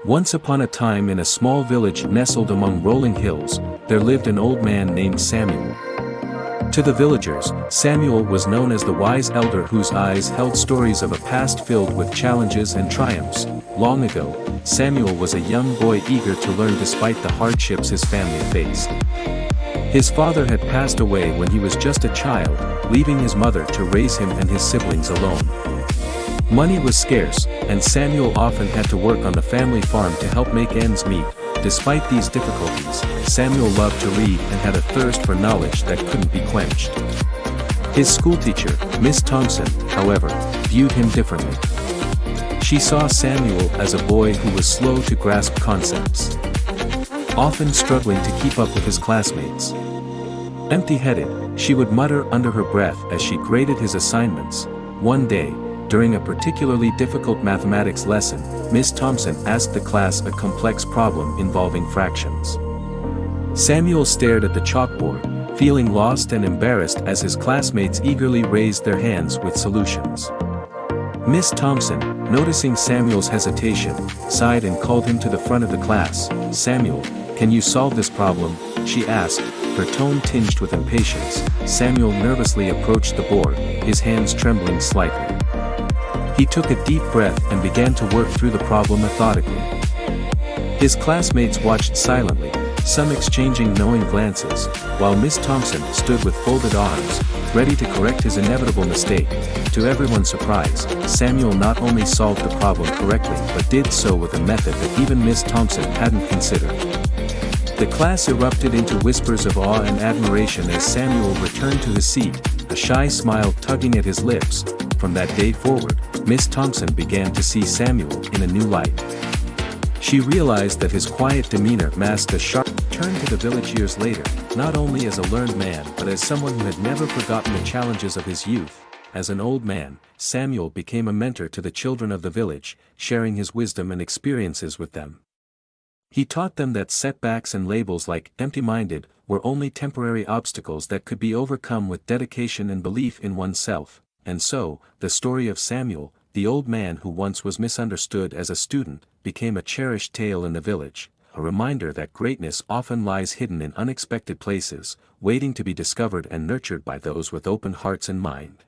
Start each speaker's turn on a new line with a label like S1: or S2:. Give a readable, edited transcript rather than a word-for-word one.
S1: Once upon a time in a small village nestled among rolling hills, there lived an old man named Samuel. To the villagers, Samuel was known as the wise elder whose eyes held stories of a past filled with challenges and triumphs. Long ago, Samuel was a young boy eager to learn despite the hardships his family faced. His father had passed away when he was just a child, leaving his mother to raise him and his siblings alone. Money was scarce, and Samuel often had to work on the family farm to help make ends meet. Despite these difficulties, Samuel loved to read and had a thirst for knowledge that couldn't be quenched. His schoolteacher, Miss Thompson, however, viewed him differently. She saw Samuel as a boy who was slow to grasp concepts, often struggling to keep up with his classmates. Empty-headed, she would mutter under her breath as she graded his assignments. One day, during a particularly difficult mathematics lesson, Miss Thompson asked the class a complex problem involving fractions. Samuel stared at the chalkboard, feeling lost and embarrassed as his classmates eagerly raised their hands with solutions. Miss Thompson, noticing Samuel's hesitation, sighed and called him to the front of the class. "Samuel, can you solve this problem?" she asked, her tone tinged with impatience. Samuel nervously approached the board, his hands trembling slightly. He took a deep breath and began to work through the problem methodically. His classmates watched silently, some exchanging knowing glances, while Miss Thompson stood with folded arms, ready to correct his inevitable mistake. To everyone's surprise, Samuel not only solved the problem correctly but did so with a method that even Miss Thompson hadn't considered. The class erupted into whispers of awe and admiration as Samuel returned to his seat, a shy smile tugging at his lips. From that day forward, Miss Thompson began to see Samuel in a new light. She realized that his quiet demeanor masked a sharp turn to the village years later, not only as a learned man but as someone who had never forgotten the challenges of his youth. As an old man, Samuel became a mentor to the children of the village, sharing his wisdom and experiences with them. He taught them that setbacks and labels like empty-minded were only temporary obstacles that could be overcome with dedication and belief in oneself. And so, the story of Samuel, the old man who once was misunderstood as a student, became a cherished tale in the village, a reminder that greatness often lies hidden in unexpected places, waiting to be discovered and nurtured by those with open hearts and mind.